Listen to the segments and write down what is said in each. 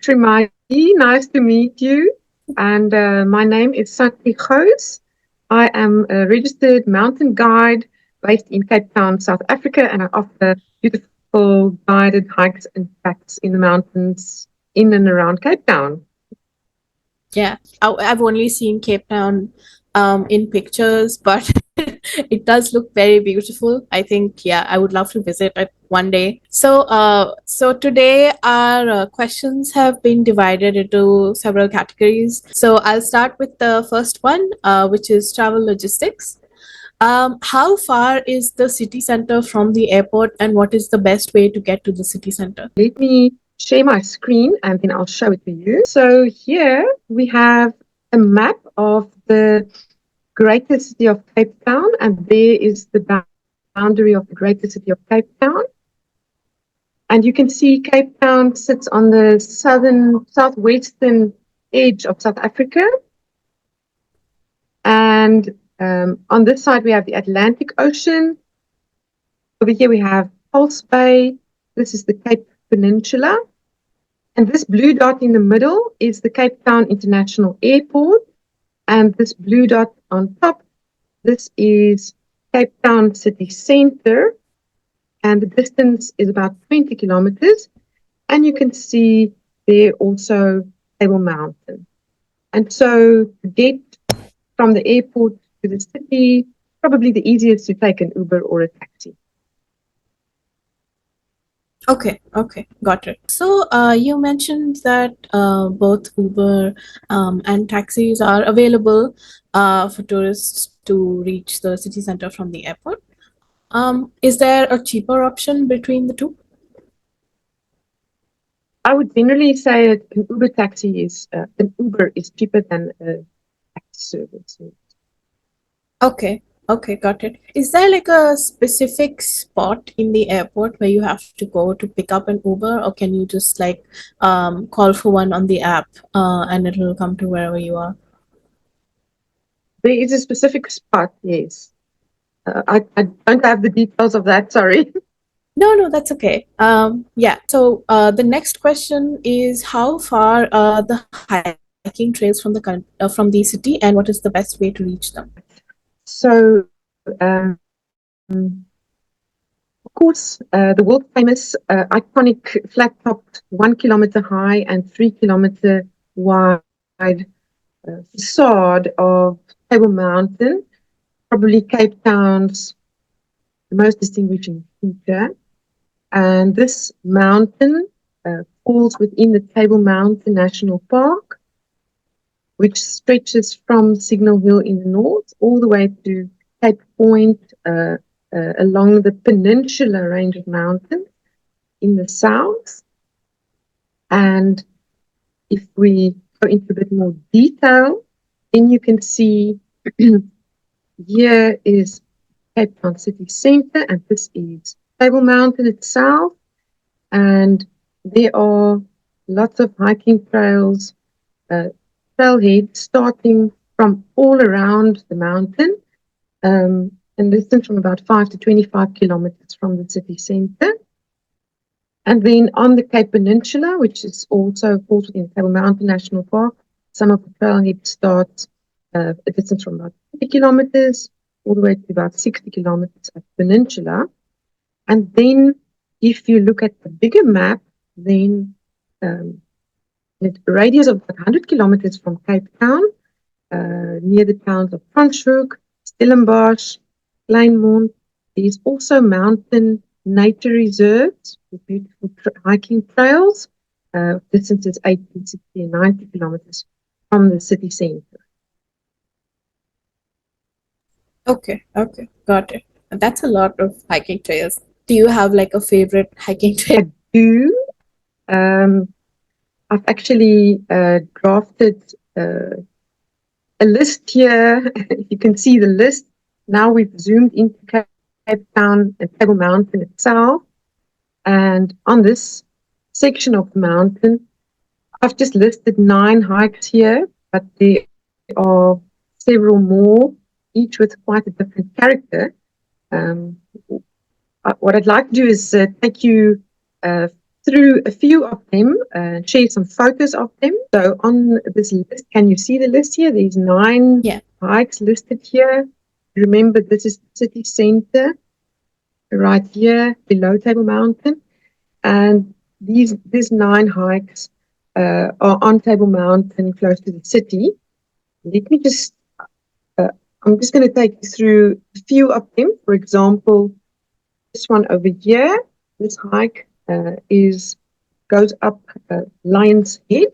Shrimayee. Nice to meet you. And my name is Santie. I am a registered mountain guide based in Cape Town, South Africa, and I offer beautiful guided hikes and tracks in the mountains in and around Cape Town. Yeah, I've only seen Cape Town in pictures, but it does look very beautiful. I think, yeah, I would love to visit it one day. So today our questions have been divided into several categories. So I'll start with the first one, which is travel logistics. How far is the city center from the airport, and what is the best way to get to the city center? Let me share my screen and then I'll show it to you. So here we have a map of the greater city of Cape Town, and there is the boundary of the greater city of Cape Town. And you can see Cape Town sits on the southwestern edge of South Africa. And on this side, we have the Atlantic Ocean. Over here, we have Pulse Bay. This is the Cape Peninsula. And this blue dot in the middle is the Cape Town International Airport. And this blue dot on top, this is Cape Town City Centre. And the distance is about 20 kilometers. And you can see there also Table Mountain. And so to get from the airport to the city, probably the easiest to take an Uber or a taxi. Okay, got it. So you mentioned that both Uber and taxis are available for tourists to reach the city center from the airport. Is there a cheaper option between the two? I would generally say that an Uber is cheaper than a taxi service. Okay, got it. Is there like a specific spot in the airport where you have to go to pick up an Uber, or can you just like call for one on the app and it'll come to wherever you are? There is a specific spot, yes. I don't have the details of that, sorry. No, that's okay. Yeah. So the next question is, how far are the hiking trails from the city, and what is the best way to reach them? So, of course, the world famous iconic flat-topped 1 kilometer high and 3 kilometer wide facade of Table Mountain, probably Cape Town's most distinguishing feature. And this mountain falls within the Table Mountain National Park, which stretches from Signal Hill in the north all the way to Cape Point along the Peninsula range of mountains in the south. And if we go into a bit more detail, then you can see here is Cape Town City Centre, and this is Table Mountain itself. And there are lots of hiking trails, trailheads starting from all around the mountain, and distance from about 5 to 25 kilometers from the city centre. And then on the Cape Peninsula, which is also falls within Table Mountain National Park, some of the trailheads start a distance from about 50 kilometers all the way to about 60 kilometers at Peninsula. And then if you look at the bigger map, then a radius of 100 kilometers from Cape Town, near the towns of Franschhoek, Stellenbosch, Kleinmond, there's also mountain nature reserves with beautiful hiking trails. Distances 80, 60, and 90 kilometers from the city center. Okay, got it. That's a lot of hiking trails. Do you have like a favorite hiking trail? I do. I've actually drafted a list here. If you can see the list, now we've zoomed into Cape Town and Table Mountain itself. And on this section of the mountain, I've just listed 9 hikes here, but there are several more, each with quite a different character. What I'd like to do is take you through a few of them and share some photos of them. So on this list, can you see the list here? There's 9 hikes listed here. Remember, this is the city center right here below Table Mountain. And these 9 hikes are on Table Mountain close to the city. Let me just, I'm just going to take you through a few of them. For example, this one over here, this hike goes up Lion's Head.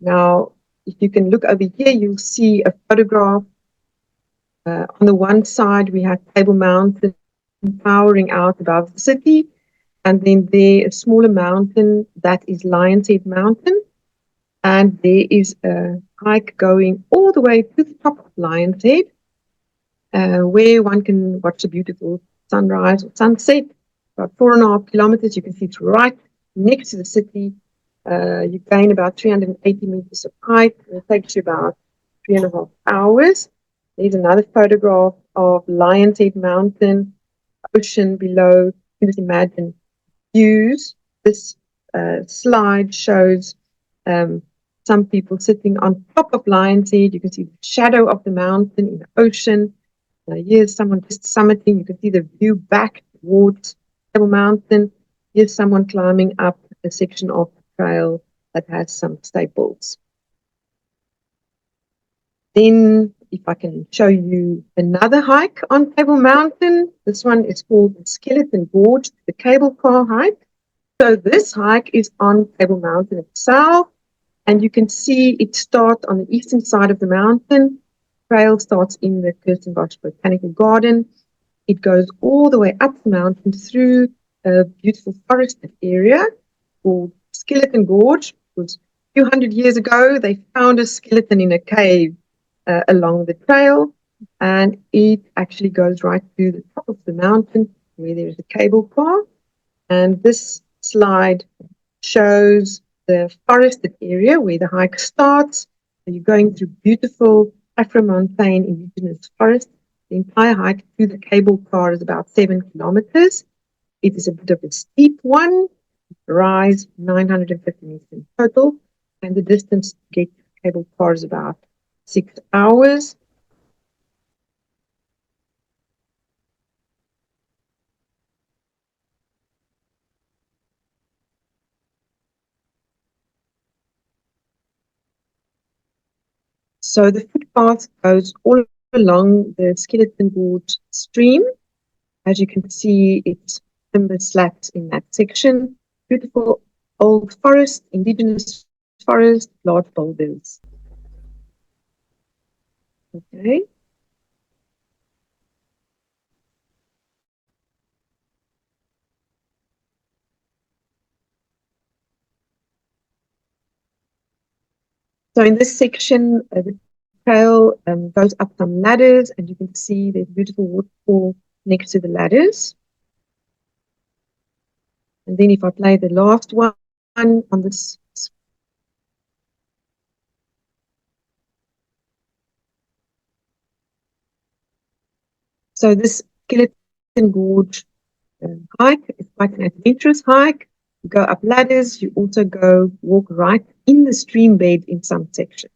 Now, if you can look over here, you'll see a photograph. On the one side, we have Table Mountain towering out above the city. And then there a smaller mountain that is Lion's Head Mountain. And there is a hike going all the way to the top of Lion's Head, where one can watch a beautiful sunrise or sunset. About 4.5 kilometers, you can see it's right next to the city. You gain about 380 meters of height. It takes you about 3.5 hours. There's another photograph of Lion's Head Mountain, ocean below. You can just imagine views. This slide shows some people sitting on top of Lion's Head. You can see the shadow of the mountain in the ocean. Here's someone just summiting. You can see the view back towards Table Mountain. Here's someone climbing up a section of the trail that has some staples. Then, if I can show you another hike on Table Mountain, this one is called the Skeleton Gorge, the cable car hike. So this hike is on Table Mountain itself, and you can see it starts on the eastern side of the mountain. The trail starts in the Stellenbosch Botanical Garden. It goes all the way up the mountain through a beautiful forested area called Skeleton Gorge. It was a few hundred years ago, they found a skeleton in a cave along the trail, and it actually goes right to the top of the mountain where there is a cable car. And this slide shows the forested area where the hike starts. So you're going through beautiful Afro-montane indigenous forest. The entire hike to the cable car is about 7 kilometers. It is a bit of a steep one. Rise 950 meters in total, and the distance to get to the cable car is about 6 hours. So the footpath goes all along the Skeleton Gorge stream. As you can see, it's timber slats in that section. Beautiful old forest, indigenous forest, large boulders. Okay. So in this section, the trail goes up some ladders, and you can see there's a beautiful waterfall next to the ladders. And then if I play the last one on this. So this Skeleton Gorge hike is quite an adventurous hike. You go up ladders, you also walk right in the stream bed in some sections.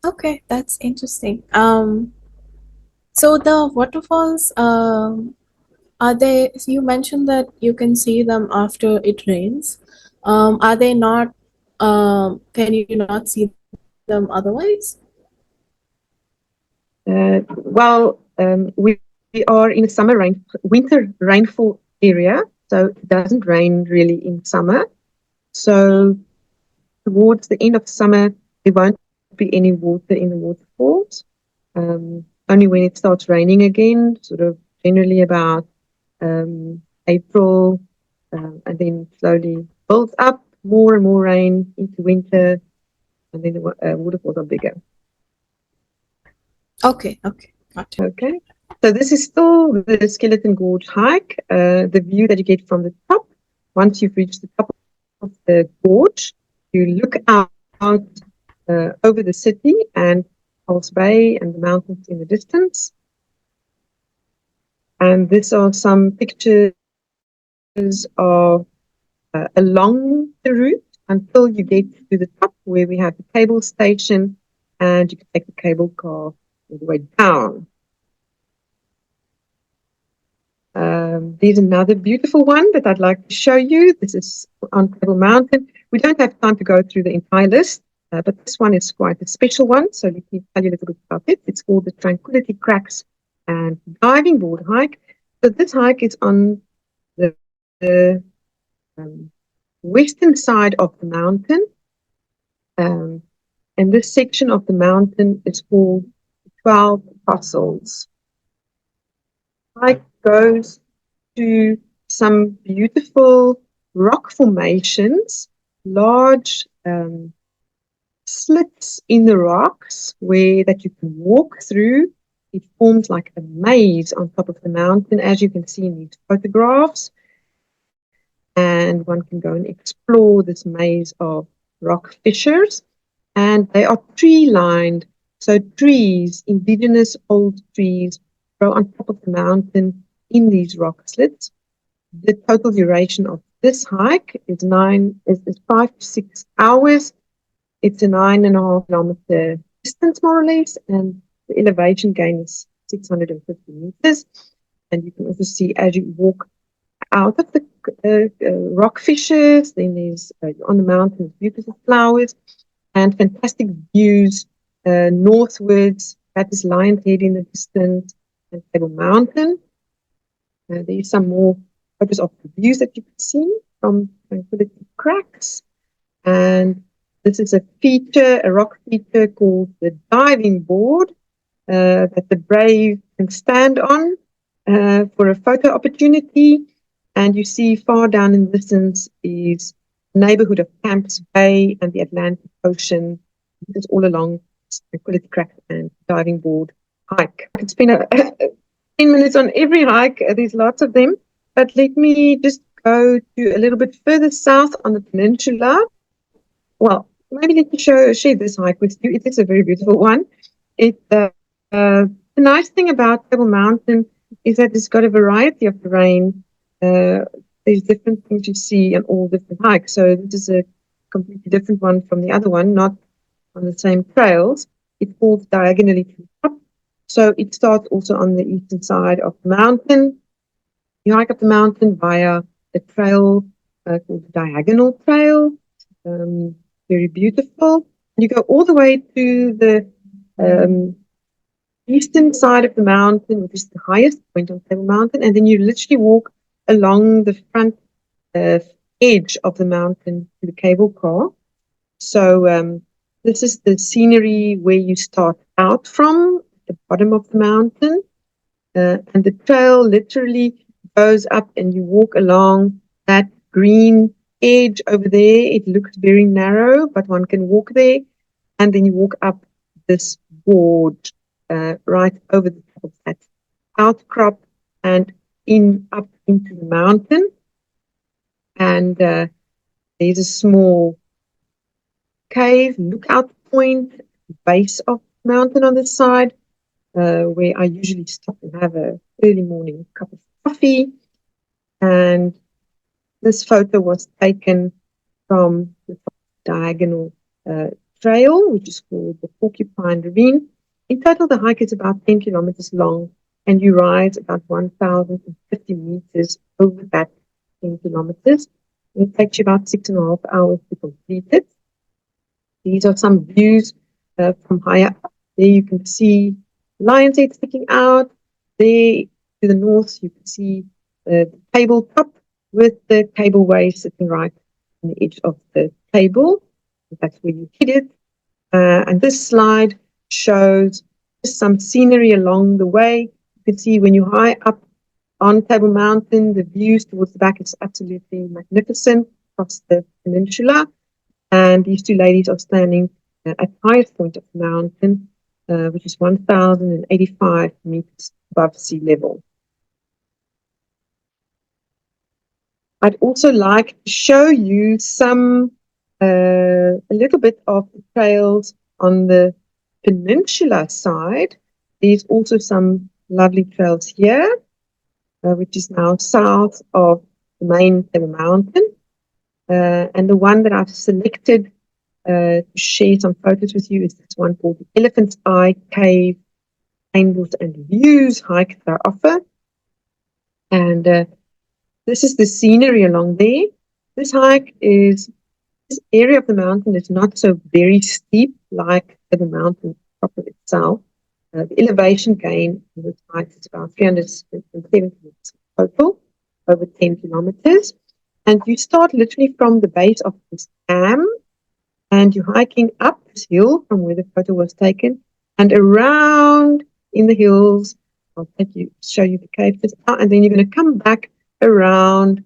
Okay, that's interesting. So the waterfalls, are they, so you mentioned that you can see them after it rains. Are they not, can you not see them otherwise? We are in a winter rainfall area, so it doesn't rain really in summer. So towards the end of summer, there won't be any water in the waterfalls. Only when it starts raining again, sort of generally about April, and then slowly builds up more and more rain into winter, and then the waterfalls are bigger. Okay, gotcha. Okay, so this is still the Skeleton Gorge hike. The view that you get from the top, once you've reached the top of the gorge, you look out over the city and False Bay and the mountains in the distance. And these are some pictures of along the route until you get to the top where we have the cable station, and you can take the cable car all the way down. There's another beautiful one that I'd like to show you. This is on Table Mountain. We don't have time to go through the entire list, but this one is quite a special one, so let me tell you a little bit about it. It's called the Tranquility Cracks and Diving Board Hike. So this hike is on the western side of the mountain, and this section of the mountain is called 12 Apostles. Hike goes to some beautiful rock formations, large slits in the rocks that you can walk through. It forms like a maze on top of the mountain, as you can see in these photographs. And one can go and explore this maze of rock fissures. And they are tree-lined. So trees, indigenous old trees, grow on top of the mountain in these rock slits. The total duration of this hike is 5 to 6 hours. It's a 9.5 kilometer distance, more or less, and the elevation gain is 650 meters. And you can also see as you walk out of the rock fissures, then there's on the mountain beautiful flowers and fantastic views northwards. That is Lion's Head in the distance and Table Mountain. There's some more photos of the views that you can see from Tranquility Cracks. And this is a rock feature called the diving board that the brave can stand on for a photo opportunity. And you see far down in the distance is the neighborhood of Camps Bay and the Atlantic Ocean. This is all along Tranquility Cracks and diving board hike. It's been 10 minutes on every hike. There's lots of them. But let me just go to a little bit further south on the peninsula. Well, maybe let me share this hike with you. It is a very beautiful one. The nice thing about Table Mountain is that it's got a variety of terrain. There's different things you see on all different hikes. So this is a completely different one from the other one, not on the same trails. It falls diagonally to the top. So it starts also on the eastern side of the mountain. You hike up the mountain via a trail called the Diagonal Trail. Very beautiful. You go all the way to the eastern side of the mountain, which is the highest point on Table Mountain, and then you literally walk along the front edge of the mountain to the cable car. So this is the scenery where you start out from, at the bottom of the mountain, and the trail literally goes up and you walk along that green edge over there. It looks very narrow, but one can walk there, and then you walk up this gorge right over the top of that outcrop and up into the mountain. And there's a small cave lookout point at the base of the mountain on this side, where I usually stop and have an early morning cup of coffee. And this photo was taken from the Diagonal Trail, which is called the Porcupine Ravine. In total, the hike is about 10 kilometers long, and you rise about 1,050 meters over that 10 kilometers. It takes you about 6.5 hours to complete it. These are some views from higher up. There you can see Lion's Head sticking out. There to the north, you can see the tabletop with the cableway sitting right on the edge of the table. That's where you hit it. And this slide shows just some scenery along the way. You can see when you're high up on Table Mountain, the views towards the back is absolutely magnificent across the peninsula. And these two ladies are standing at the highest point of the mountain, which is 1,085 meters above sea level. I'd also like to show you a little bit of the trails on the peninsula side. There's also some lovely trails here, which is now south of the main Table Mountain. And the one that I've selected to share some photos with you is this one called the Elephant's Eye Cave Fynbos and Views hike that I offer. And this is the scenery along there. This area of the mountain is not so very steep like the mountain proper itself. The elevation gain in this hike is about 370 meters total, over 10 kilometers. And you start literally from the base of this dam, and you're hiking up this hill from where the photo was taken, and around in the hills. I'll show you the cave just now, and then you're going to come back around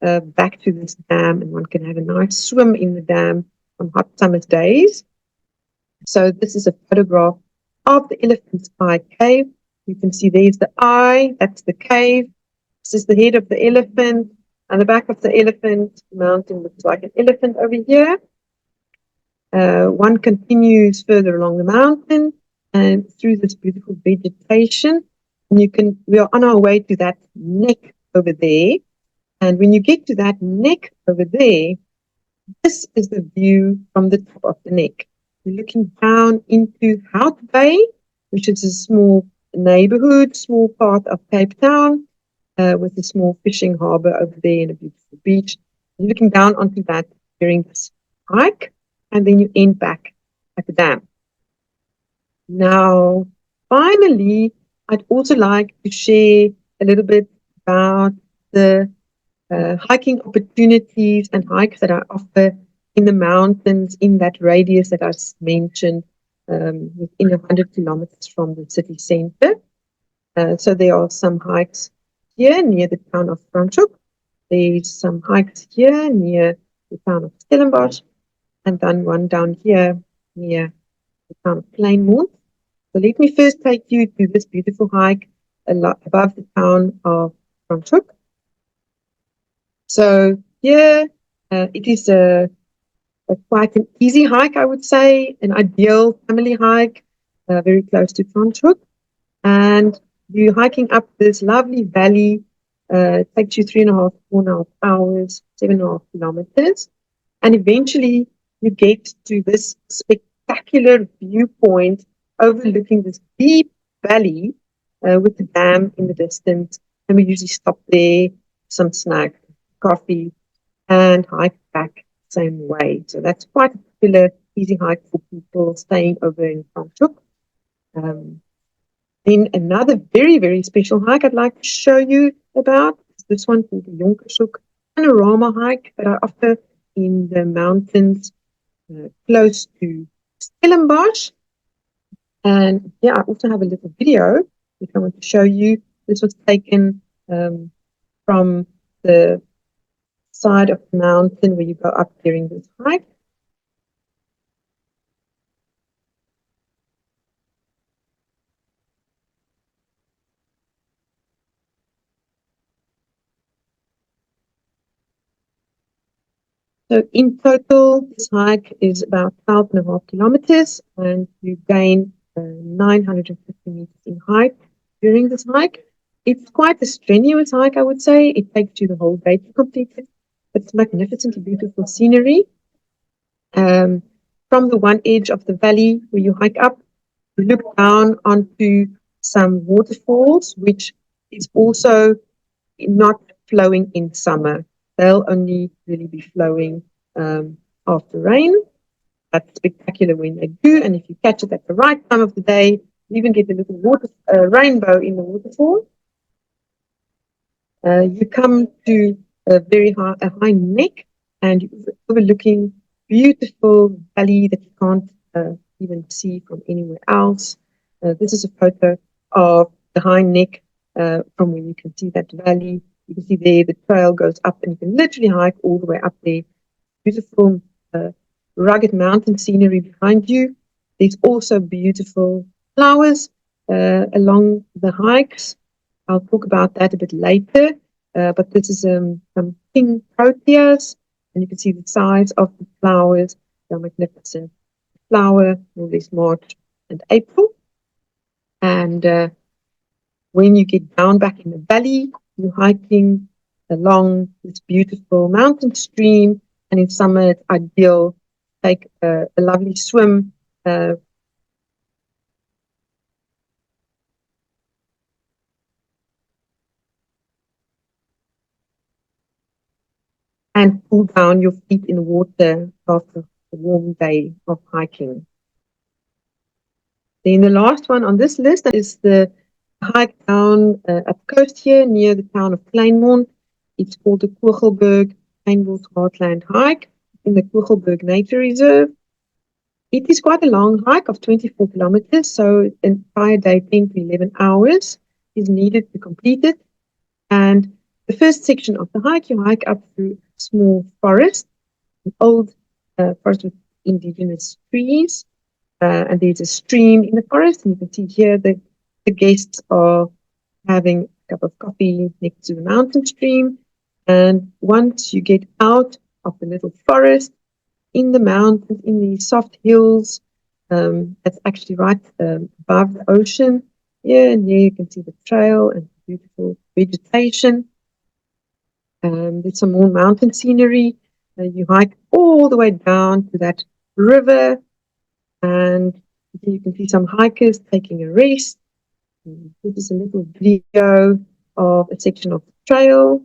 back to this dam, and one can have a nice swim in the dam on hot summer days. So this is a photograph of the Elephant's Eye Cave. You can see there's the eye, that's the cave. This is the head of the elephant, and the back of the elephant mountain looks like an elephant over here. One continues further along the mountain and through this beautiful vegetation, and we are on our way to that neck over there. And when you get to that neck over there, this is the view from the top of the neck. You're looking down into Hout Bay, which is a small neighborhood, small part of Capetown, with a small fishing harbor over there and a beautiful beach. You're looking down onto that during this hike, and then you end back at the dam. Now, finally, I'd also like to share a little bit about the hiking opportunities and hikes that I offer in the mountains in that radius that I mentioned, within 100 kilometers from the city center. So there are some hikes here near the town of Ranchi. There's some hikes here near the town of Stellenbosch, and then one down here near the town of Kleinmond. So let me first take you to this beautiful hike above the town of Ranchi. So here it is quite an easy hike, I would say, an ideal family hike, very close to Ranchi. And you're hiking up this lovely valley. It takes you 4.5 hours, 7.5 kilometers. And eventually you get to this spectacular viewpoint overlooking this deep valley with the dam in the distance. And we usually stop there, some snack, coffee, and hike back the same way. So that's quite a popular easy hike for people staying over in Ranchi. Then another very, very special hike I'd like to show you about is this one called the Jonkershoek Panorama Hike that I offer in the mountains close to Stellenbosch. And yeah, I also have a little video which I want to show you. This was taken from the side of the mountain where you go up during this hike. So in total, this hike is about 12.5 kilometers, and you gain 950 meters in height during this hike. It's quite a strenuous hike, I would say. It takes you the whole day to complete it. It's magnificently beautiful scenery. From the one edge of the valley where you hike up, you look down onto some waterfalls, which is also not flowing in summer. They'll only really be flowing after rain. That's spectacular when they do, and if you catch it at the right time of the day, you even get a little rainbow in the waterfall. You come to a high neck, and you're overlooking beautiful valley that you can't even see from anywhere else. This is a photo of the high neck from where you can see that valley. You can see there the trail goes up, and you can literally hike all the way up there. Beautiful rugged mountain scenery behind you. There's also beautiful flowers along the hikes. I'll talk about that a bit later. But this is some pink proteas, and you can see the size of the flowers. They're magnificent. Flower in this March and April. And when you get down back in the valley, you're hiking along this beautiful mountain stream. And in summer, it's ideal. Take a lovely swim. And cool down your feet in the water after a warm day of hiking. Then the last one on this list is the hike down up coast here near the town of Kleinmond. It's called the Kogelberg fynbos Heartland hike in the Kogelberg Nature Reserve. It is quite a long hike of 24 kilometers, so an entire day, 10 to 11 hours is needed to complete it. And the first section of the hike, you hike up through a small forest, an old forest with indigenous trees. And there's a stream in the forest, and you can see here the guests are having a cup of coffee next to the mountain stream. And once you get out of the little forest, in the mountains, in the soft hills, that's actually right above the ocean. Yeah, and here you can see the trail and beautiful vegetation. There's some more mountain scenery. You hike all the way down to that river, and you can see some hikers taking a rest. This is a little video of a section of the trail.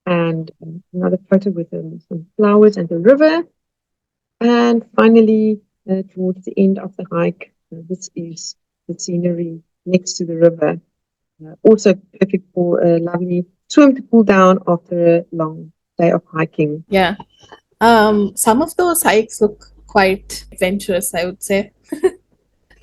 And another photo with some flowers and the river. And finally, towards the end of the hike, this is the scenery next to the river. Also perfect for a lovely swim to cool down after a long day of hiking. Yeah. Some of those hikes look quite adventurous, I would say.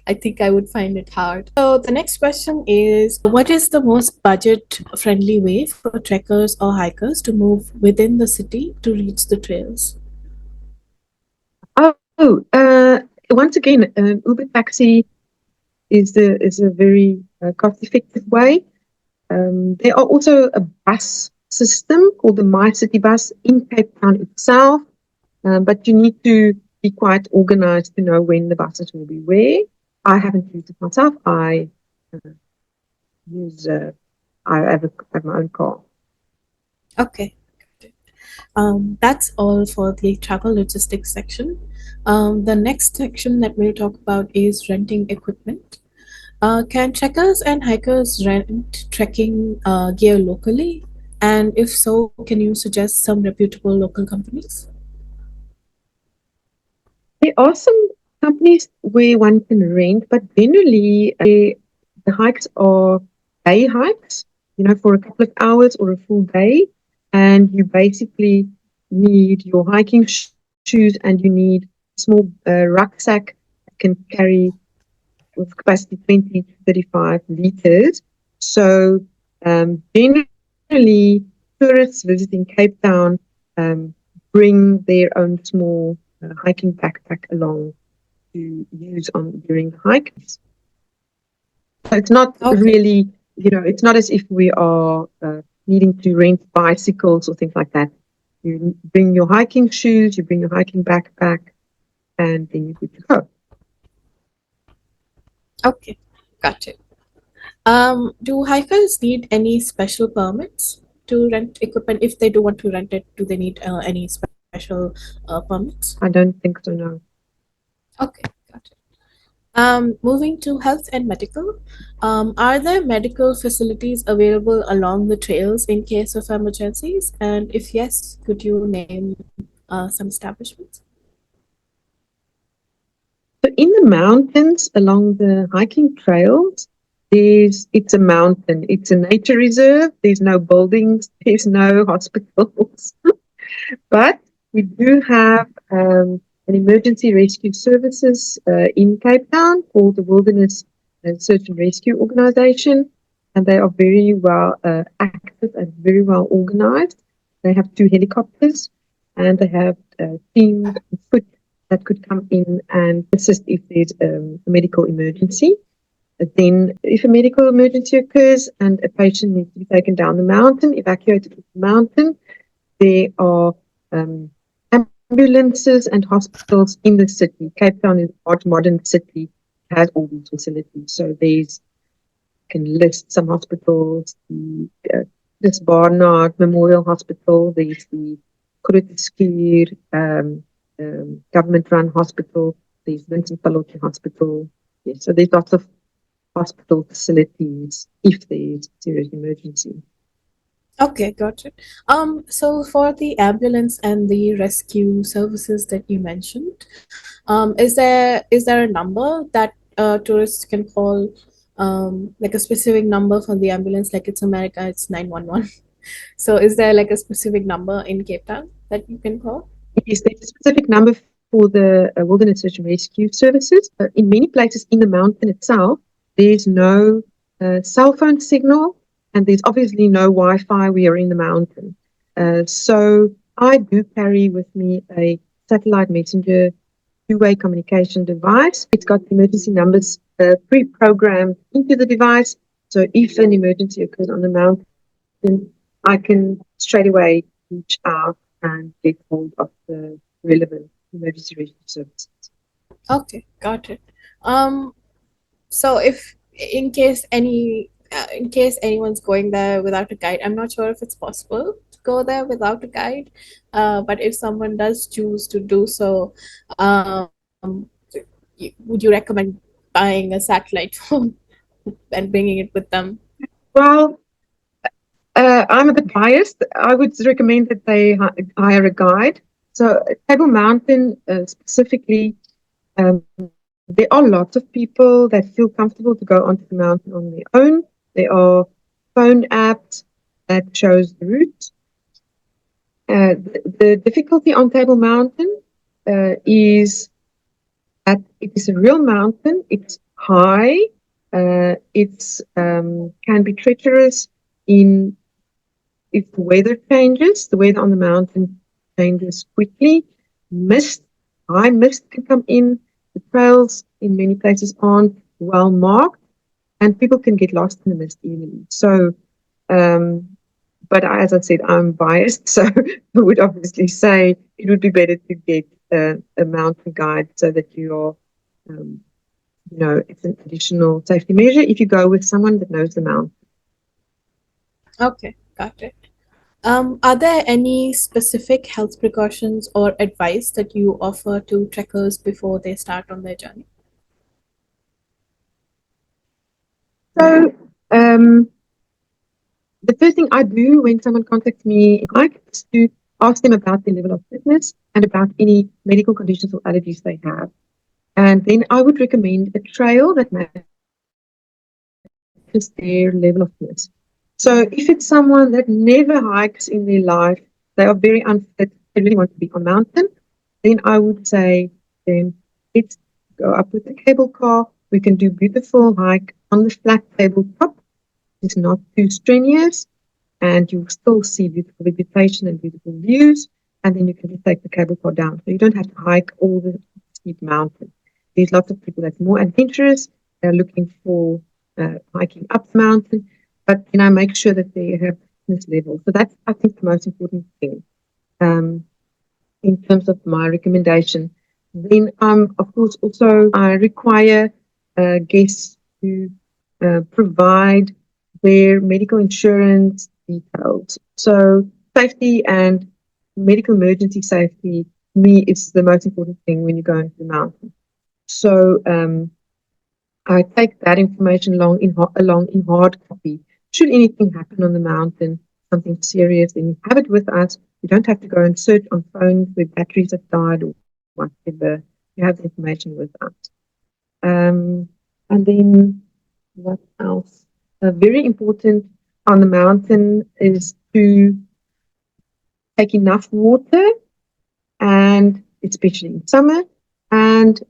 I think I would find it hard. So the next question is, what is the most budget-friendly way for trekkers or hikers to move within the city to reach the trails? Once again, Uber taxi is a very cost-effective way. There are also a bus system called the My City Bus in Cape Town itself, but you need to be quite organized to know when the buses will be where. I haven't used it myself. I have my own car. Okay. That's all for the travel logistics section. The next section that we'll talk about is renting equipment. Can trekkers and hikers rent trekking gear locally? And if so, can you suggest some reputable local companies? There are some companies where one can rent, but generally the hikes are day hikes, for a couple of hours or a full day. And you basically need your hiking shoes, and you need a small rucksack that can carry with capacity 20 to 35 liters. So generally, tourists visiting Cape Town bring their own small hiking backpack along to use during the hike. So it's not really, it's not as if we are needing to rent bicycles or things like that. You bring your hiking shoes, you bring your hiking backpack, and then you're good to go. Okay, got it. Do hikers need any special permits to rent equipment? If they do want to rent it, do they need any special permits? I don't think so, no. Okay, got it. Moving to health and medical, are there medical facilities available along the trails in case of emergencies? And if yes, could you name some establishments? So in the mountains along the hiking trails, it's a mountain. It's a nature reserve. There's no buildings. There's no hospitals. But we do have an emergency rescue services in Cape Town called the Wilderness Search and Rescue Organization. And they are very well active and very well organized. They have 2 helicopters, and they have teams on foot that could come in and assist if there's a medical emergency. Then, if a medical emergency occurs and a patient needs to be taken down the mountain, evacuated to the mountain, there are ambulances and hospitals in the city. Cape Town is a large modern city, has all these facilities. So there's, can list some hospitals, this Barnard Memorial Hospital, there's the Groote government-run hospital, there's Vincent Pallotti Hospital. Yes, so there's lots of hospital facilities if there's a serious emergency. Okay, got it. So for the ambulance and the rescue services that you mentioned, is there a number that tourists can call, like a specific number for the ambulance? Like it's America, it's 911. So is there like a specific number in Cape Town that you can call? Yes, there's a specific number for the wilderness search and rescue services. In many places in the mountain itself, there's no cell phone signal, and there's obviously no Wi-Fi. We are in the mountain. So I do carry with me a satellite messenger two-way communication device. It's got emergency numbers pre-programmed into the device. So if an emergency occurs on the mountain, I can straight away reach out and get hold of the relevant emergency rescue services. Okay, got it. Um, so if in case anyone's going there without a guide, I'm not sure if it's possible to go there without a guide. But if someone does choose to do so, would you recommend buying a satellite phone and bringing it with them? Well, I'm a bit biased. I would recommend that they hire a guide. So, Table Mountain specifically, um, there are lots of people that feel comfortable to go onto the mountain on their own. There are phone apps that shows the route. The difficulty on Table Mountain is that it is a real mountain. It's high. It's can be treacherous in if the weather changes. The weather on the mountain changes quickly. Mist, high mist can come in. The trails in many places aren't well marked, and people can get lost in the mist easily. So, but as I said, I'm biased, so I would obviously say it would be better to get a mountain guide so that you're, it's an additional safety measure if you go with someone that knows the mountain. Okay, got it. Are there any specific health precautions or advice that you offer to trekkers before they start on their journey? So, the first thing I do when someone contacts me is to ask them about their level of fitness and about any medical conditions or allergies they have. And then I would recommend a trail that matches their level of fitness. So if it's someone that never hikes in their life, they are very unfit, they really want to be on mountain, then I would say then let's go up with the cable car. We can do beautiful hike on the flat tabletop. It's not too strenuous, and you still see beautiful vegetation and beautiful views. And then you can just take the cable car down. So you don't have to hike all the steep mountain. There's lots of people that's more adventurous. They're looking for hiking up the mountain, but make sure that they have fitness level. So that's, I think, the most important thing in terms of my recommendation. Then, of course, also I require guests to provide their medical insurance details. So safety and medical emergency safety, to me, is the most important thing when you go into the mountain. So I take that information along in hard copy. Should anything happen on the mountain, something serious, then you have it with us. You don't have to go and search on phones where batteries have died or whatever. You have the information with us. And then what else? Very important on the mountain is to take enough water, and especially in summer, and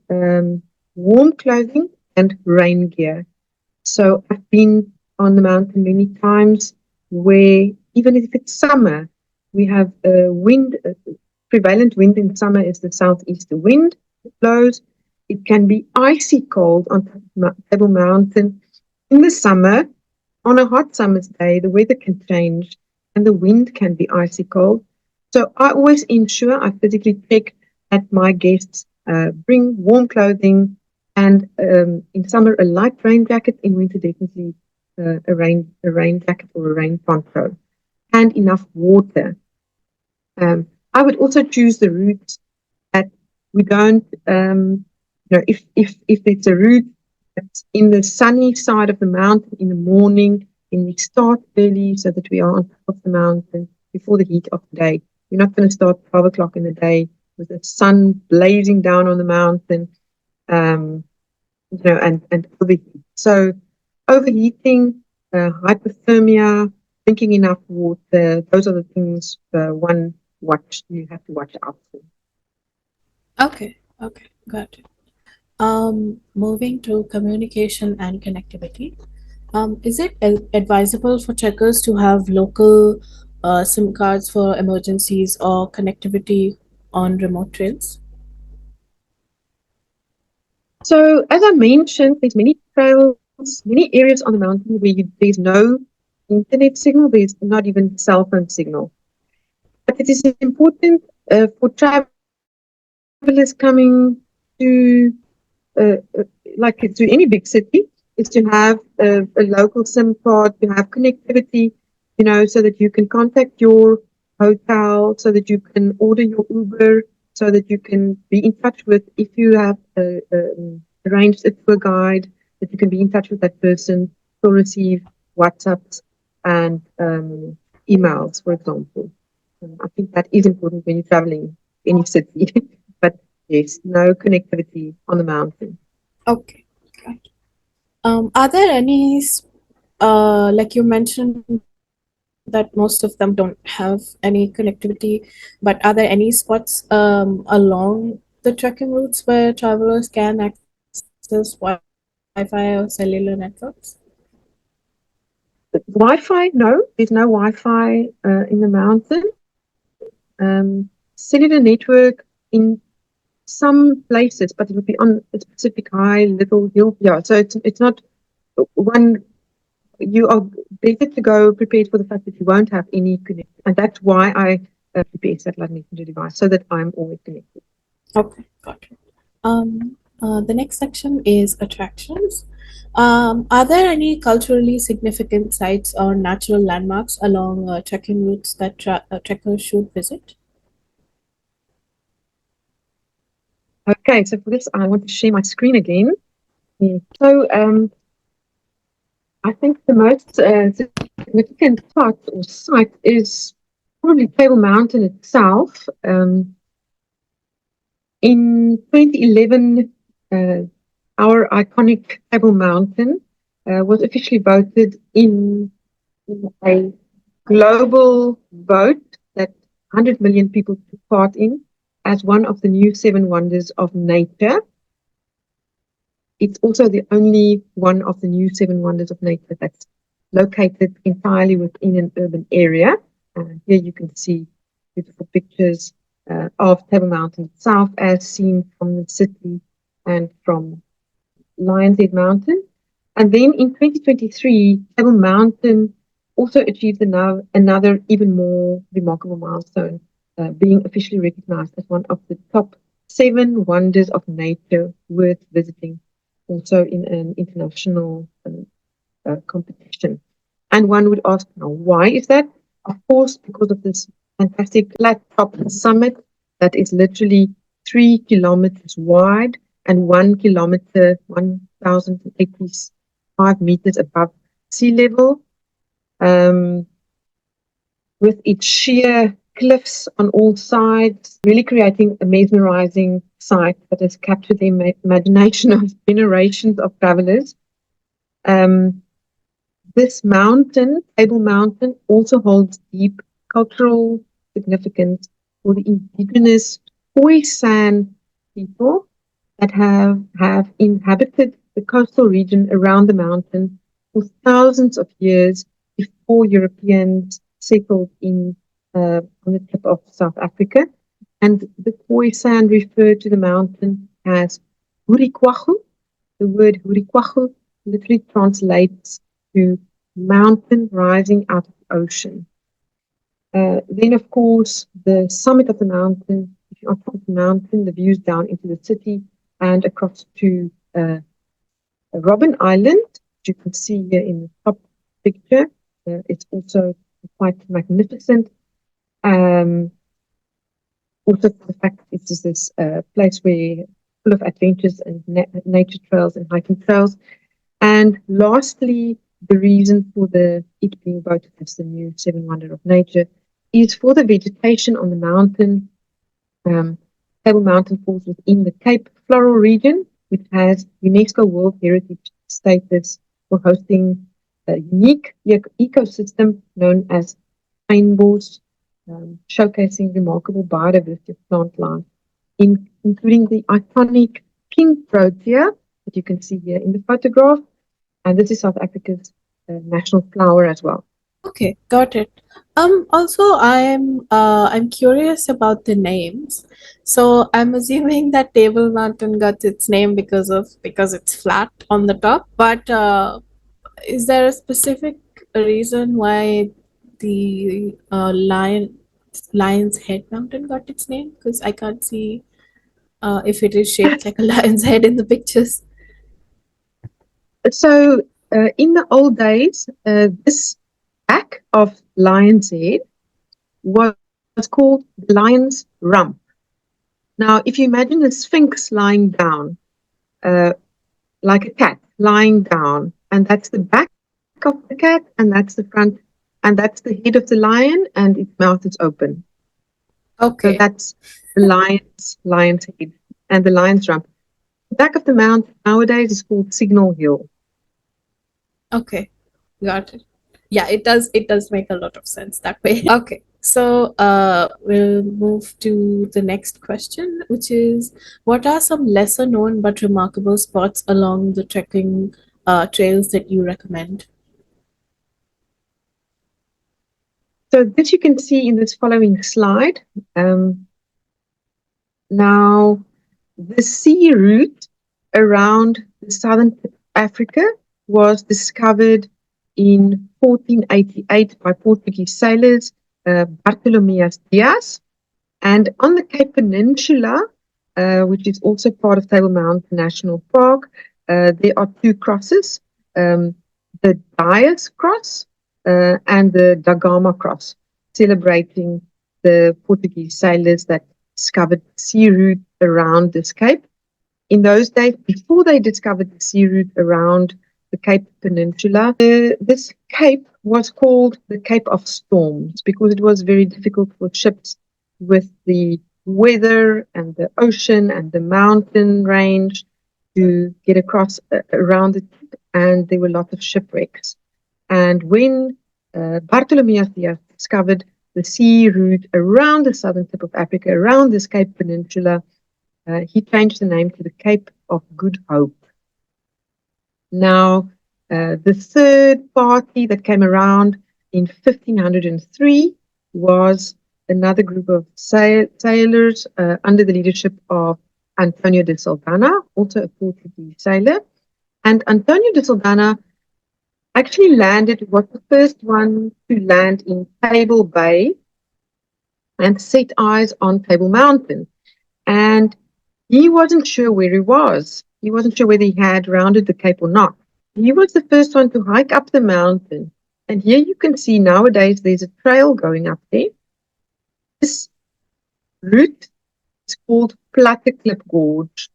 warm clothing and rain gear. So I've been on the mountain many times where even if it's summer, we have a wind, prevalent wind in summer is the southeaster wind that blows. It can be icy cold on Table Mountain in the summer. On a hot summer's day, the weather can change and the wind can be icy cold. So I always ensure I physically check that my guests bring warm clothing And in summer, a light rain jacket. In winter, definitely a rain jacket or a rain poncho. And enough water. I would also choose the route that we don't, if it's a route that's in the sunny side of the mountain in the morning, then we start early so that we are on top of the mountain before the heat of the day. We're not going to start 12 o'clock in the day with the sun blazing down on the mountain, and overheat. So overheating, hypothermia, drinking enough water, those are the things you have to watch out for. Okay, got it. Moving to communication and connectivity. Is it advisable for trekkers to have local SIM cards for emergencies or connectivity on remote trails? So, as I mentioned, there's many trails, many areas on the mountain where there's no internet signal, there's not even cell phone signal. But it is important for travelers coming to, uh, uh, like to any big city, is to have a local SIM card, to have connectivity, so that you can contact your hotel, so that you can order your Uber, so that you can be in touch with, if you have arranged a tour guide, that you can be in touch with that person to receive WhatsApps and emails, for example. I think that is important when you're traveling any city. But yes, no connectivity on the mountain. Okay. Right. Are there any, like you mentioned, that most of them don't have any connectivity, but are there any spots along the trekking routes where travelers can access Wi-Fi or cellular networks? Wi-Fi, no, there's no Wi-Fi in the mountain. Cellular network in some places, but it would be on a specific high little hill. Yeah, so it's not one. You are better to go prepared for the fact that you won't have any connection, and that's why I prepare satellite messenger device so that I'm always connected. Okay, got it. The next section is attractions. Are there any culturally significant sites or natural landmarks along trekking routes that trekkers should visit? Okay, so for this, I want to share my screen again. Yeah. So I think the most significant spot or site is probably Table Mountain itself. In 2011, our iconic Table Mountain was officially voted in a global vote that 100 million people took part in as one of the new seven wonders of nature. It's also the only one of the new seven wonders of nature that's located entirely within an urban area. Here you can see beautiful pictures of Table Mountain itself as seen from the city and from Lions Head Mountain. And then in 2023, Table Mountain also achieved another even more remarkable milestone, being officially recognized as one of the top seven wonders of nature worth visiting, also in an international competition. And one would ask, now, why is that? Of course, because of this fantastic flat top summit that is literally 3 kilometers wide and 1 kilometer, 1,085 meters above sea level, with its sheer cliffs on all sides, really creating a mesmerizing sight that has captured the imagination of generations of travelers. This mountain, Table Mountain, also holds deep cultural significance for the indigenous Khoisan people that have inhabited the coastal region around the mountain for thousands of years before Europeans settled on the tip of South Africa. And the Khoisan referred to the mountain as Hurikwahu. The word Hurikwahu literally translates to mountain rising out of the ocean. Then, of course, the summit of the mountain, if you're on top of the mountain, the views down into the city and across to uh, Robben Island, which you can see here in the top picture. It's also quite magnificent. Also for the fact that it is this place where full of adventures and nature trails and hiking trails. And lastly, the reason for it being voted as the new Seven Wonder of Nature is for the vegetation on the mountain. Table Mountain falls within the Cape Floral region, which has UNESCO World Heritage status for hosting a unique ecosystem known as fynbos, showcasing remarkable biodiversity of plant life, including the iconic pink protea that you can see here in the photograph. And this is South Africa's national flower as well. Okay, got it. Also, I'm curious about the names. So I'm assuming that Table Mountain got its name because it's flat on the top. But is there a specific reason why the Lion's Head Mountain got its name? Because I can't see if it is shaped like a lion's head in the pictures. So in the old days, this back of lion's head was called the lion's rump. Now, if you imagine a sphinx lying down, like a cat lying down, and that's the back of the cat, and that's the front, and that's the head of the lion, and its mouth is open. Okay. So that's the lion's head and the lion's rump. The back of the mountain nowadays is called Signal Hill. Okay, got it. Yeah, it does make a lot of sense that way. Okay. So we'll move to the next question, which is what are some lesser known but remarkable spots along the trekking trails that you recommend? So this you can see in this following slide. Now, the sea route around the southern tip of Africa was discovered in 1488 by Portuguese sailors Bartolomeus Dias. And on the Cape Peninsula, which is also part of Table Mountain National Park, there are two crosses, the Dias Cross and the Da Gama Cross, celebrating the Portuguese sailors that discovered the sea route around this cape. In those days, before they discovered the sea route around the Cape Peninsula, this cape was called the Cape of Storms because it was very difficult for ships with the weather and the ocean and the mountain range to get across around the tip, and there were lots of shipwrecks. And when Bartolomeus Dias discovered the sea route around the southern tip of Africa, around this Cape Peninsula, he changed the name to the Cape of Good Hope. Now, the third party that came around in 1503 was another group of sailors under the leadership of Antonio de Saldanha, also a Portuguese sailor. And Antonio de Saldanha actually was the first one to land in Table Bay and set eyes on Table Mountain. And he wasn't sure where he was. He wasn't sure whether he had rounded the Cape or not. He was the first one to hike up the mountain. And here you can see nowadays there's a trail going up there. This route is called Platteklip Gorge,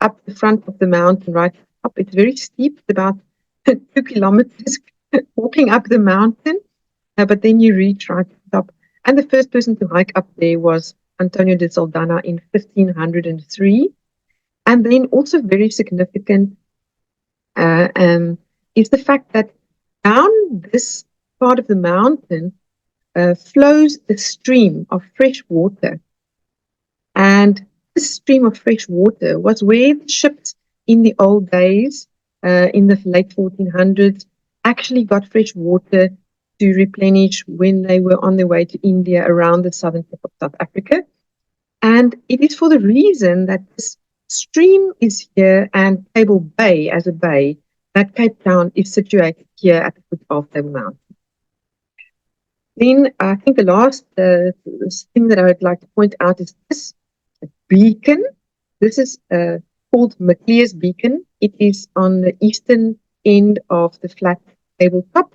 up the front of the mountain, right up. It's very steep, it's about 2 kilometers walking up the mountain, but then you reach right to the top. And the first person to hike up there was Antonio de Saldanha in 1503. And then also very significant is the fact that down this part of the mountain flows a stream of fresh water. And this stream of fresh water was where the ships in the old days, in the late 1400s, actually got fresh water to replenish when they were on their way to India around the southern tip of South Africa. And it is for the reason that this stream is here and Table Bay as a bay, that Capetown is situated here at the foot of Table Mountain. Then I think the last thing that I would like to point out is this beacon. This is called McLear's Beacon. It is on the eastern end of the flat tabletop.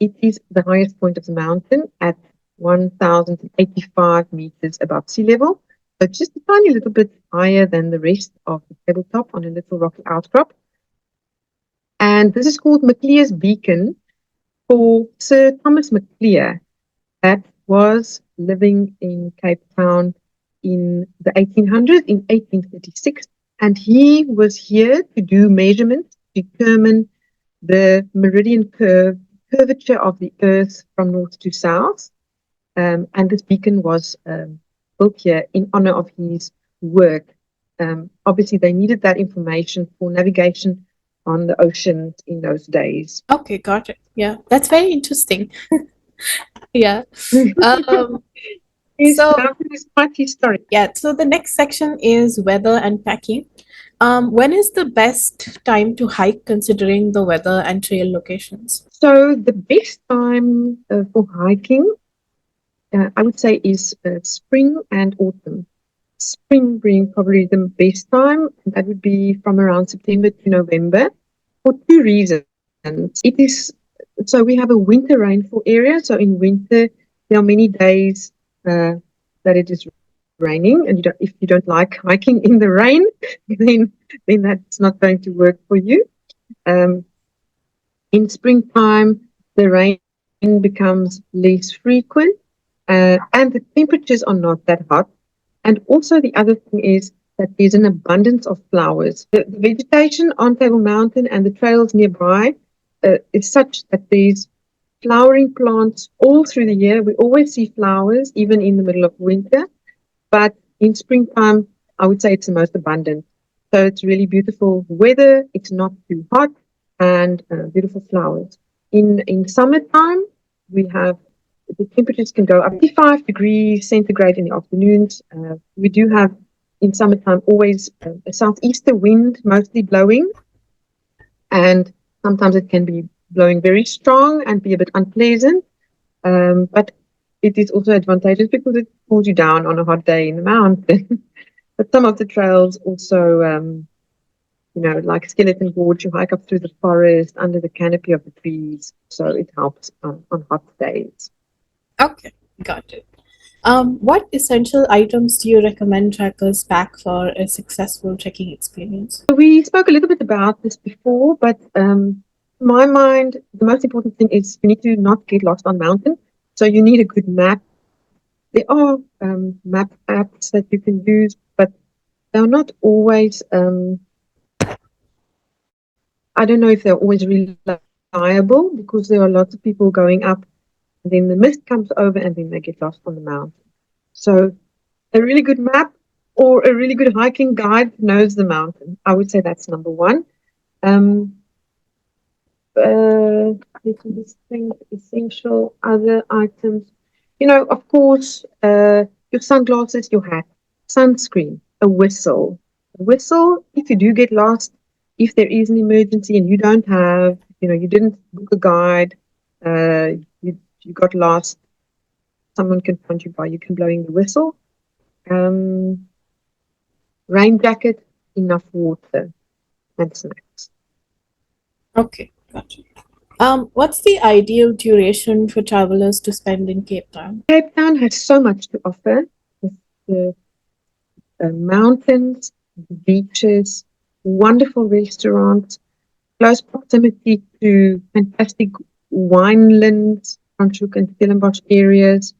It is the highest point of the mountain at 1,085 meters above sea level. So just a tiny little bit higher than the rest of the tabletop on a little rocky outcrop. And this is called McLear's Beacon for Sir Thomas McLear, that was living in Cape Town in the 1800s, in 1836. And he was here to do measurements, determine the meridian curvature of the Earth from north to south. And this beacon was built here in honor of his work. Obviously, they needed that information for navigation on the oceans in those days. Okay, got it. Yeah, that's very interesting. Yeah. Um, This so mountain is quite historic. yeah, so the next section is weather and packing. When is the best time to hike considering the weather and trail locations? So the best time for hiking, I would say, is spring and autumn. Spring being probably the best time. That would be from around September to November for two reasons. It is so we have a winter rainfall area. So in winter, there are many days that it is raining, and if you don't like hiking in the rain, then that's not going to work for you. In springtime, the rain becomes less frequent, and the temperatures are not that hot. And also, the other thing is that there's an abundance of flowers. The vegetation on Table Mountain and the trails nearby is such that there's flowering plants all through the year. We always see flowers, even in the middle of winter. But in springtime, I would say it's the most abundant. So it's really beautiful weather. It's not too hot, and beautiful flowers. In summertime, we have the temperatures can go up to 5 degrees centigrade in the afternoons. We do have in summertime always a southeaster wind mostly blowing, and sometimes it can be blowing very strong and be a bit unpleasant. But it is also advantageous because it cools you down on a hot day in the mountain. But some of the trails also, like Skeleton Gorge, you hike up through the forest under the canopy of the trees. So it helps on hot days. Okay, got it. What essential items do you recommend trackers pack for a successful trekking experience? We spoke a little bit about this before, but in my mind, the most important thing is you need to not get lost on mountain. So you need a good map. There are map apps that you can use, but they're not always, I don't know if they're always reliable, because there are lots of people going up, and then the mist comes over and then they get lost on the mountain. So a really good map or a really good hiking guide knows the mountain. I would say that's number one. This thing, essential other items. Of course, your sunglasses, your hat, sunscreen, a whistle. A whistle, if you do get lost, if there is an emergency and you don't have, you didn't book a guide, you got lost, someone can find you by you can blowing the whistle. Rain jacket, enough water, and snacks. Okay, gotcha. What's the ideal duration for travelers to spend in Cape Town? Cape Town has so much to offer, with the mountains, the beaches, wonderful restaurants, close proximity to fantastic winelands, Franschhoek and Stellenbosch areas.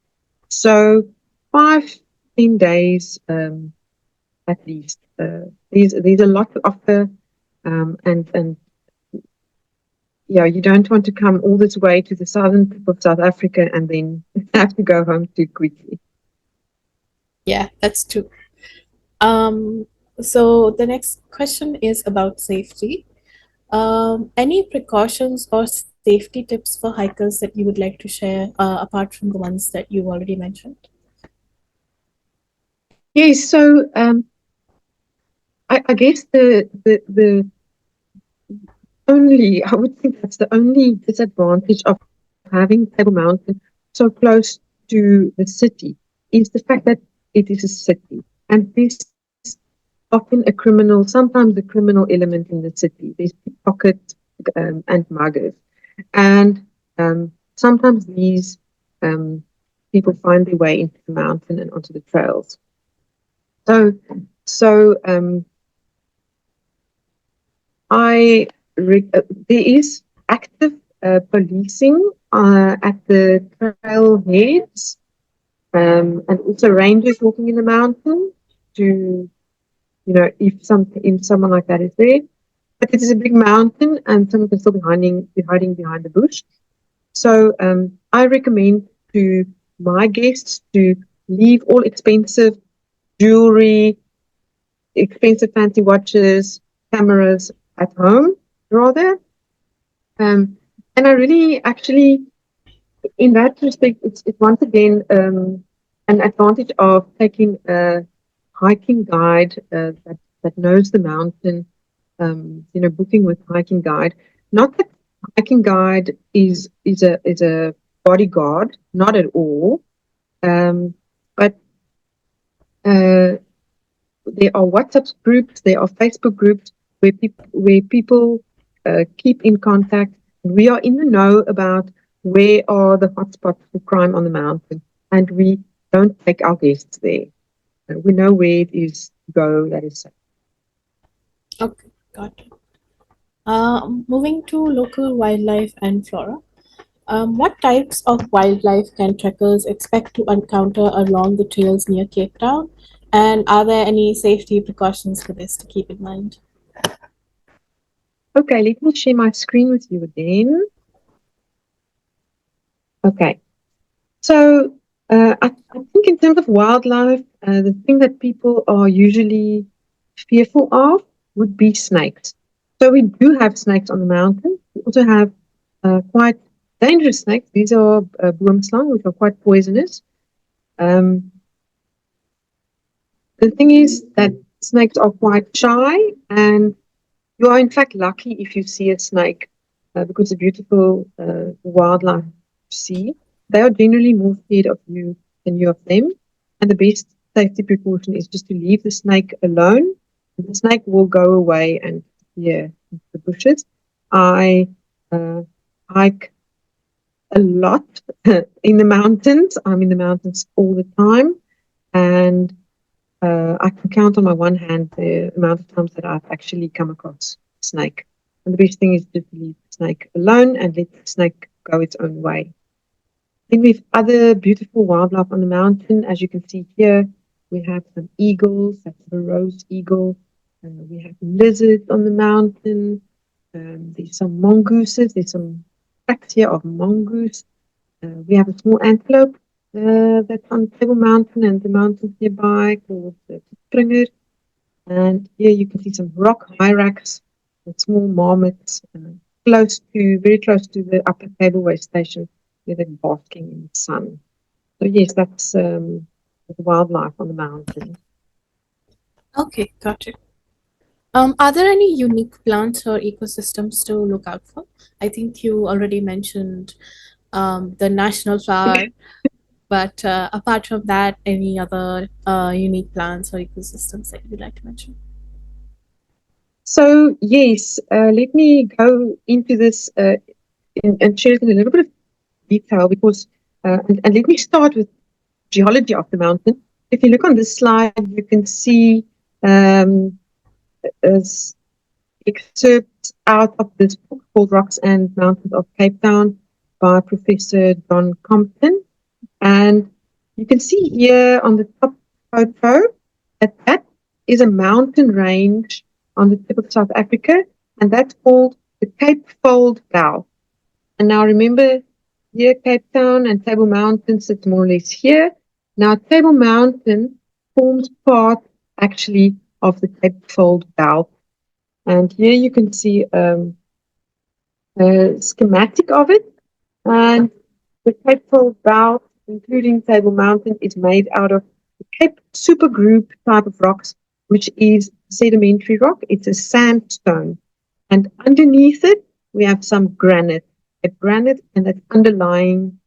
So 5-10 days at least. There's a lot to offer, and you don't want to come all this way to the southern tip of South Africa and then have to go home too quickly. Yeah, that's true. So the next question is about safety. Any precautions or safety tips for hikers that you would like to share, apart from the ones that you already mentioned? Yes, so I guess the only, I would think that's the only disadvantage of having Table Mountain so close to the city is the fact that it is a city, and this often sometimes a criminal element in the city. There's pickpockets and muggers. And sometimes these people find their way into the mountain and onto the trails. So there is active policing at the trailheads, and also rangers walking in the mountain to, if someone like that is there. But it is a big mountain, and someone can still be hiding behind the bush. So I recommend to my guests to leave all expensive jewelry, expensive fancy watches, cameras at home, rather. And I really, actually, in that respect, it's once again an advantage of taking a hiking guide that knows the mountain. Booking with hiking guide. Not that hiking guide is a bodyguard, not at all. But there are WhatsApp groups, there are Facebook groups where people keep in contact. We are in the know about where are the hotspots for crime on the mountain, and we don't take our guests there. We know where it is to go that is safe. Okay, got it. Moving to local wildlife and flora. What types of wildlife can trekkers expect to encounter along the trails near Cape Town? And are there any safety precautions for this to keep in mind? Okay, let me share my screen with you again. Okay, so I think in terms of wildlife, the thing that people are usually fearful of would be snakes. So we do have snakes on the mountain. We also have quite dangerous snakes. These are boomslang, which are quite poisonous. The thing is that snakes are quite shy, and you are in fact lucky if you see a snake because the beautiful wildlife you see. They are generally more scared of you than you of them. And the best safety precaution is just to leave the snake alone. The snake will go away and disappear into the bushes. I hike a lot in the mountains. I'm in the mountains all the time. And I can count on my one hand the amount of times that I've actually come across a snake. And the best thing is just to leave the snake alone and let the snake go its own way. Then we have other beautiful wildlife on the mountain. As you can see here, we have some eagles, that's the rose eagle. We have lizards on the mountain. There's some mongooses. There's some tracks here of mongoose. We have a small antelope that's on Table Mountain and the mountains nearby called Springer. And here you can see some rock hyrax and small marmots very close to the upper cableway station where they're basking in the sun. So yes, that's the wildlife on the mountain. Okay, got it. Are there any unique plants or ecosystems to look out for? I think you already mentioned the national flower, but apart from that, any other unique plants or ecosystems that you'd like to mention? So yes, let me go into this and share it in a little bit of detail because, and let me start with geology of the mountain. If you look on this slide, you can see excerpts out of this book called Rocks and Mountains of Cape Town by Professor John Compton. And you can see here on the top photo that is a mountain range on the tip of South Africa, and that's called the Cape Fold Belt. And now remember, here Cape Town and Table Mountain sit more or less here. Now Table Mountain forms part actually of the Cape Fold Belt. And here you can see a schematic of it. And the Cape Fold Belt, including Table Mountain, is made out of the Cape supergroup type of rocks, which is sedimentary rock. It's a sandstone. And underneath it, we have some granite, and that's underlying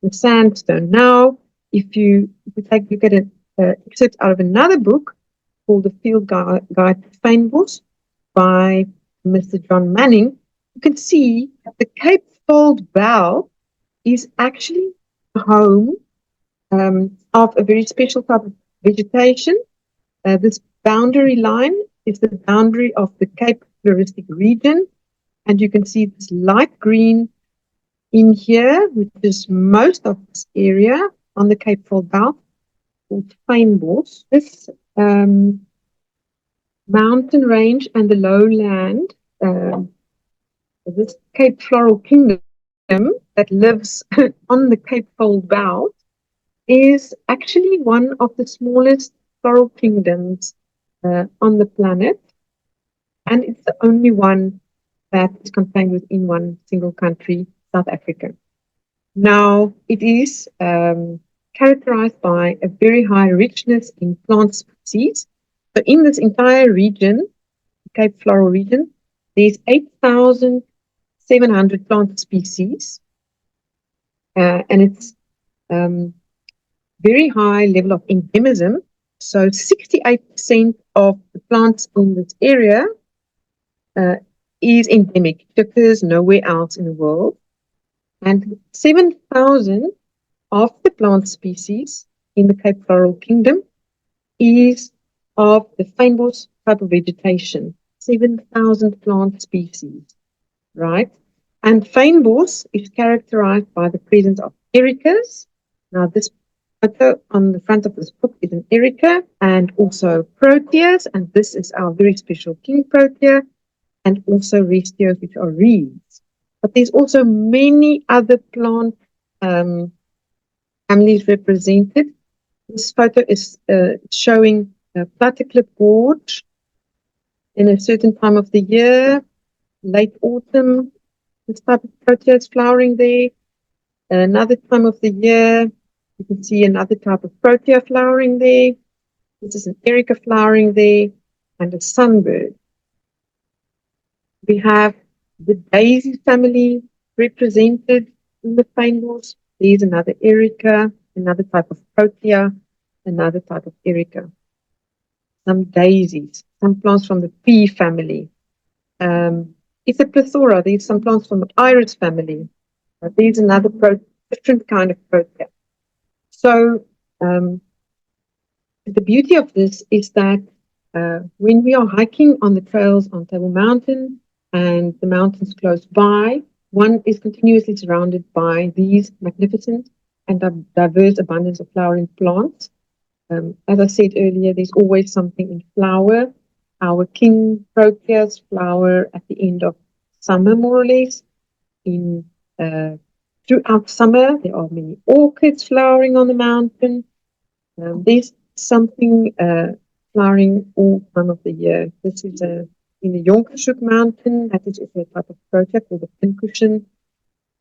the sandstone. Now, if you take a look at an excerpt out of another book called The Field Guide to Fynbos by Mr. John Manning, you can see that the Cape Fold Bow is actually home of a very special type of vegetation. This boundary line is the boundary of the Cape floristic region, and you can see this light green in here, which is most of this area on the Cape Fold Bow, called fynbos. This mountain range and the lowland, this Cape Floral Kingdom that lives on the Cape Fold Bow, is actually one of the smallest floral kingdoms on the planet, and it's the only one that is contained within one single country, South Africa. Now, it is characterized by a very high richness in plant species. So in this entire region, the Cape Floral region, there's 8,700 plant species, and it's very high level of endemism. So 68% of the plants in this area is endemic. It occurs nowhere else in the world. And 7,000 of the plant species in the Cape Floral Kingdom is of the fynbos type of vegetation. 7,000 plant species, right? And fynbos is characterized by the presence of ericas. Now, this photo on the front of this book is an erica, and also proteas, and this is our very special king protea, and also restios, which are reeds. But there's also many other plant families represented. This photo is showing platyclip gorge in a certain time of the year, late autumn. This type of protea is flowering there. Another time of the year, you can see another type of protea flowering there. This is an erica flowering there, and a sunbird. We have the daisy family represented in the fynbos. There's another erica, another type of protea, another type of erica. Some daisies, some plants from the pea family. It's a plethora. There's some plants from the iris family. There's another different kind of protea. So the beauty of this is that when we are hiking on the trails on Table Mountain and the mountains close by, one is continuously surrounded by these magnificent and diverse abundance of flowering plants. As I said earlier, there's always something in flower. Our king proteas flower at the end of summer, more or less. Throughout summer, there are many orchids flowering on the mountain. There's something flowering all time of the year. This is in the Jonkershoek mountain. That is also a type of protea called the pincushion.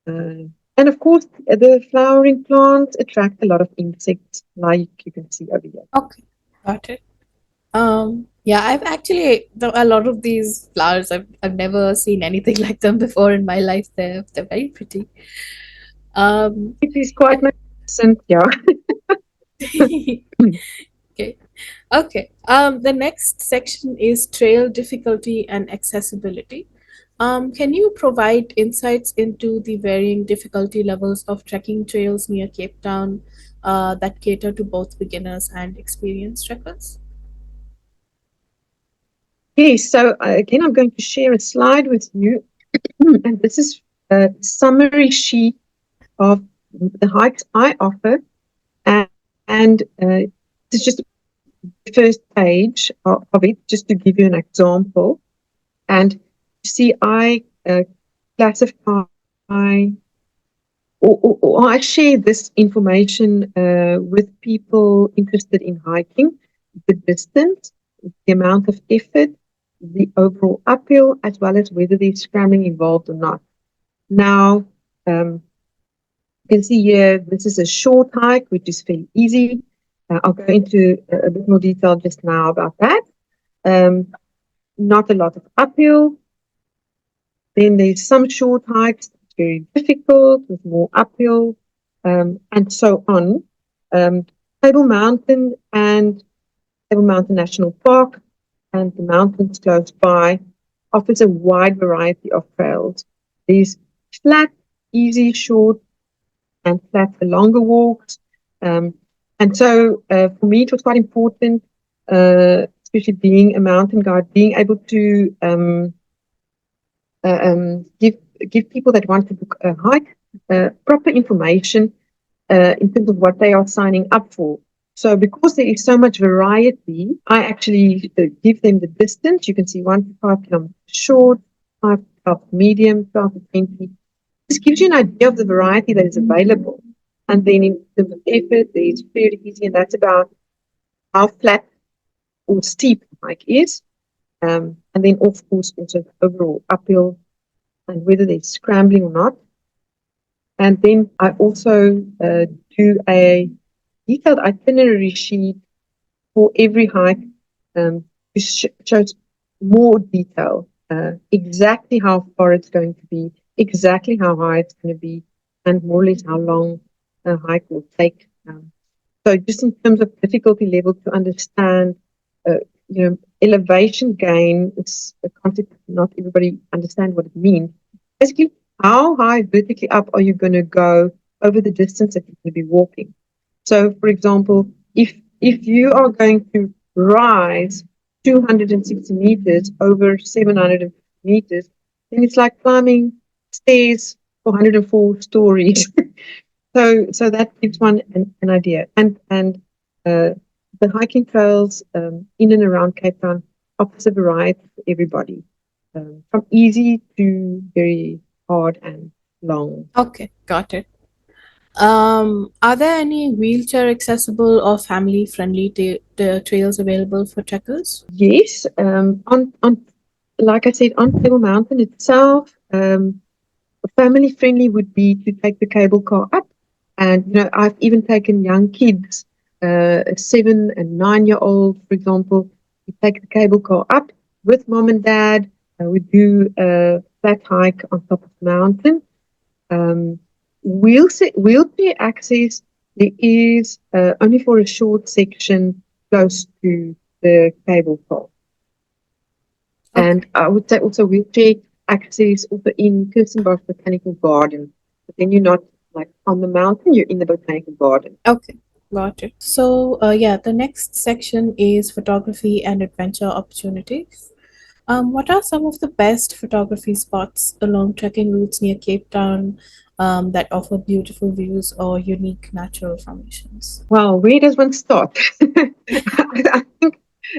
And of course, the flowering plants attract a lot of insects, like you can see over here. Okay, got it. Yeah, I've actually a lot of these flowers. I've never seen anything like them before in my life. They're very pretty. It is quite magnificent, yeah. Okay. Okay. The next section is trail difficulty and accessibility. Can you provide insights into the varying difficulty levels of trekking trails near Cape Town that cater to both beginners and experienced trekkers? Yes, so again, I'm going to share a slide with you. And this is a summary sheet of the hikes I offer. And this is just the first page of it, just to give you an example. And you see, I classify or I share this information with people interested in hiking, the distance, the amount of effort, the overall uphill, as well as whether there's scrambling involved or not. Now, you can see here, this is a short hike, which is fairly easy. I'll go into a bit more detail just now about that. Not a lot of uphill. Then there's some short hikes, that's very difficult, with more uphill, and so on. Table Mountain and Table Mountain National Park and the mountains close by offers a wide variety of trails. There's flat, easy, short, and flat for longer walks. And so for me, it was quite important, especially being a mountain guide, being able to give people that want to book a hike proper information in terms of what they are signing up for. So because there is so much variety, I actually give them the distance. You can see 1 to 5 kilometers short, 5 to 12 medium, 12 to 20. This gives you an idea of the variety that is available. And then in terms of effort, there's fairly easy, and that's about how flat or steep the hike is. And then, of course, also the overall uphill and whether they're scrambling or not. And then I also do a detailed itinerary sheet for every hike, which shows more detail, exactly how far it's going to be, exactly how high it's going to be, and more or less how long a hike will take. So just in terms of difficulty level to understand, elevation gain is a concept that not everybody understands what it means. Basically, how high vertically up are you going to go over the distance that you're going to be walking? So, for example, if you are going to rise 260 meters over 750 meters, then it's like climbing stairs for 104 stories. So that gives one an idea. And the hiking trails in and around Cape Town offers a variety for everybody, from easy to very hard and long. Okay, got it. Are there any wheelchair accessible or family friendly trails available for trekkers? Yes, on like I said, on Table Mountain itself, family friendly would be to take the cable car up. And I've even taken young kids, a 7 and 9-year-old, for example. We take the cable car up with mom and dad. We do a flat hike on top of the mountain. Wheelchair access, there is only for a short section close to the cable car. Okay. And I would say also wheelchair access also in Stellenbosch Botanical Garden. But then you're not like on the mountain, you're in the botanical garden. Okay, got it. So, yeah, the next section is photography and adventure opportunities. What are some of the best photography spots along trekking routes near Cape Town that offer beautiful views or unique natural formations? Well, where does one start?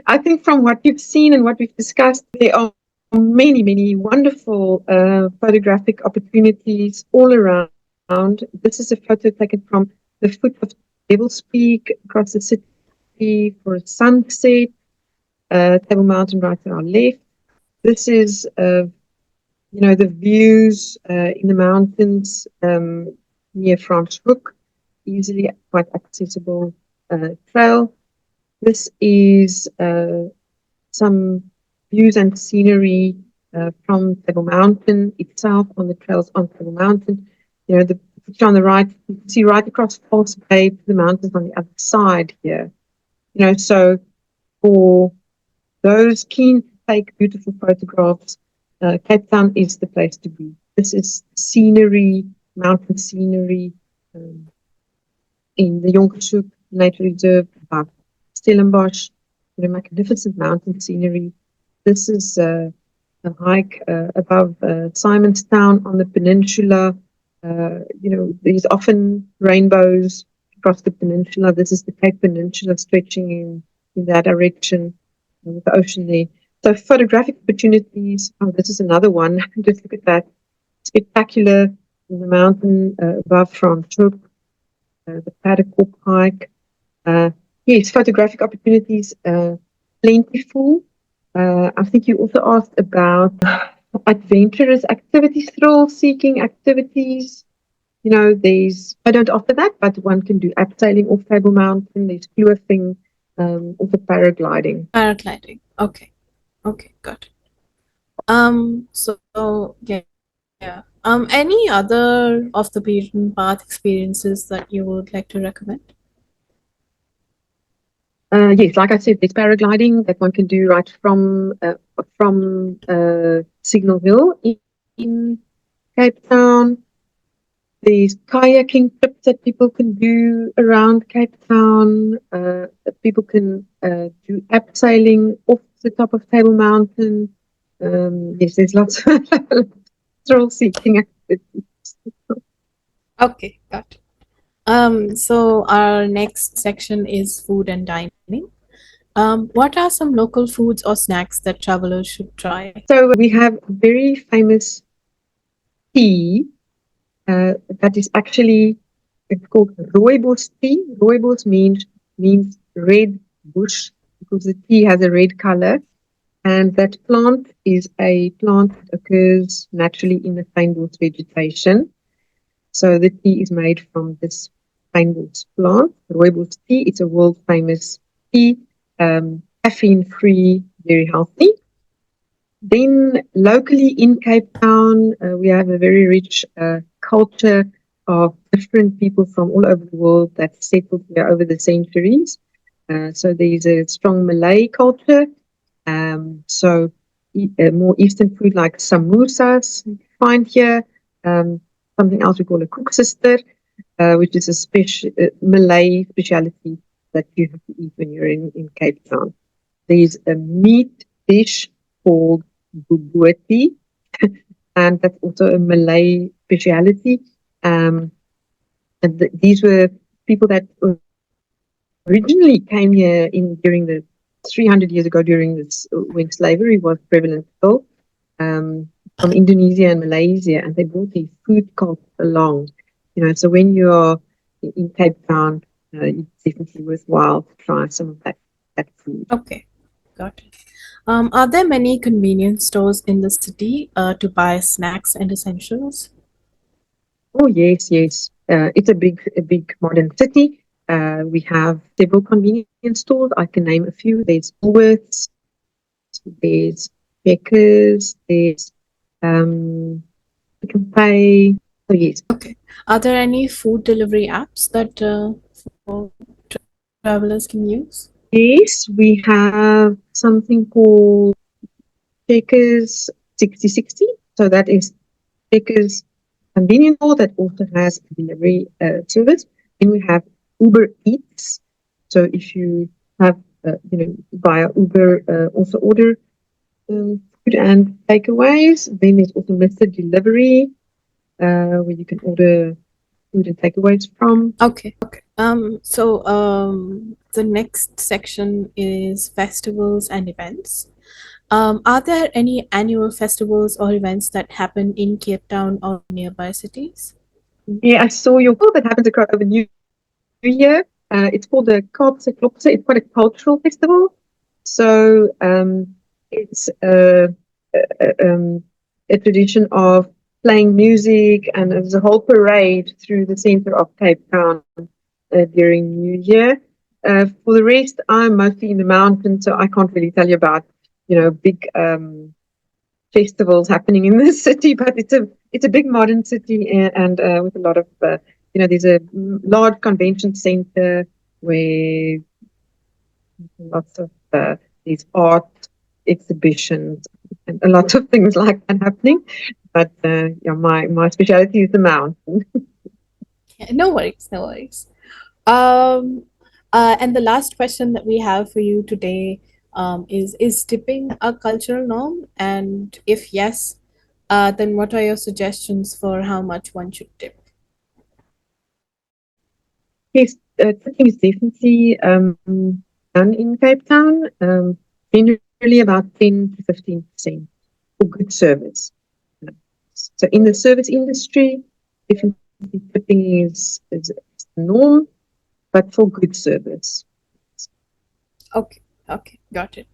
I think from what you've seen and what we've discussed, there are many, many wonderful photographic opportunities all around. This is a photo taken from the foot of Devil's Peak across the city for a sunset. Table Mountain right to our left. This is, the views in the mountains near Franschhoek, easily quite accessible trail. This is some views and scenery from Table Mountain itself on the trails on Table Mountain. The picture on the right, you can see right across False Bay to the mountains on the other side here. So for those keen to take beautiful photographs, Cape Town is the place to be. This is scenery, mountain scenery in the Jonkershoek Nature Reserve above Stellenbosch, magnificent mountain scenery. This is a hike above Simonstown on the peninsula. There's often rainbows across the peninsula. This is the Cape Peninsula stretching in that direction with the ocean there. So photographic opportunities. Oh, this is another one. Just look at that. Spectacular in the mountain above Franschhoek, the Paddock hike. Yes, photographic opportunities plentiful. I think you also asked about adventurous activities, thrill-seeking activities. I don't offer that, but one can do abseiling off Table Mountain. There's kloofing, also paragliding. Paragliding. Okay. Okay, got it. So yeah, yeah. Any other off the beaten path experiences that you would like to recommend? Yes, like I said, there's paragliding that one can do right from Signal Hill in Cape Town. There's kayaking trips that people can do around Cape Town. People can do abseiling off the top of Table Mountain. Yes, there's lots of thrill-seeking activities. Okay, got it. So our next section is food and dining. What are some local foods or snacks that travelers should try? So we have very famous tea that is actually it's called rooibos tea. Rooibos means red bush because the tea has a red color. And that plant is a plant that occurs naturally in the fynbos vegetation. So the tea is made from this fynbos plant, rooibos tea. It's a world famous tea, caffeine free, very healthy. Then locally in Cape Town, we have a very rich culture of different people from all over the world that settled here over the centuries. So there's a strong Malay culture. So more Eastern food like samosas you find here. Something else we call a cook sister, which is a special Malay specialty that you have to eat when you're in Cape Town. There's a meat dish called buboti, and that's also a Malay speciality. And these were people that originally came here in during the 300 years ago, during this when slavery was prevalent, from Indonesia and Malaysia, and they brought these food culture along. So when you're in Cape Town, it's definitely worthwhile to try some of that food. Okay, got it. Are there many convenience stores in the city to buy snacks and essentials? Oh yes, yes. It's a big modern city. We have several convenience stores. I can name a few. There's Woolworths, there's Checkers, there's Pick n Pay. Oh yes, Okay. Are there any food delivery apps that for travelers can use? yes. We have something called Checkers 6060. So that is Checkers convenience store that also has a delivery service. Then we have Uber Eats. So if you have, via Uber, also order food and takeaways. Then there's also Mr. Delivery, where you can order food and takeaways from. Okay. So the next section is festivals and events. Are there any annual festivals or events that happen in Cape Town or nearby cities? Yeah, I saw your call that happens across over New Year. It's called the Kaapse Klopse. It's quite a cultural festival. So it's a tradition of playing music, and there's a whole parade through the center of Cape Town during New Year. For the rest, I'm mostly in the mountains, so I can't really tell you about big festivals happening in the city. But it's a big modern city, and with a lot of there's a large convention center where lots of these art exhibitions and a lot of things like that happening. But my specialty is the mountain. Yeah, no worries, no worries. Um, and the last question that we have for you today is tipping a cultural norm? And if yes, then what are your suggestions for how much one should tip? Yes, tipping is definitely done in Cape Town. Generally about 10 to 15% for good service. So in the service industry, definitely tipping is the norm, but for good service. Okay, okay, got it.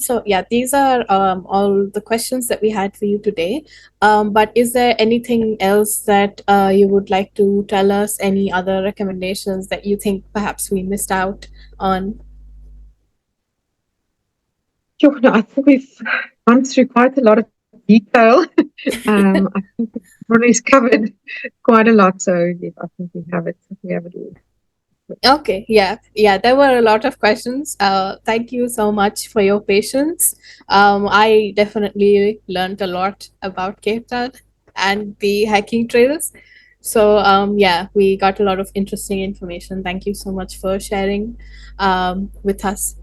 So yeah, these are all the questions that we had for you today. But is there anything else that you would like to tell us? Any other recommendations that you think perhaps we missed out on? Sure, no, I think we've gone through quite a lot of detail. I think we've already covered quite a lot, so yes, I think we have it. We have it all. Okay, yeah, there were a lot of questions. Thank you so much for your patience. I definitely learned a lot about Cape Town and the hiking trails. So, yeah, we got a lot of interesting information. Thank you so much for sharing with us.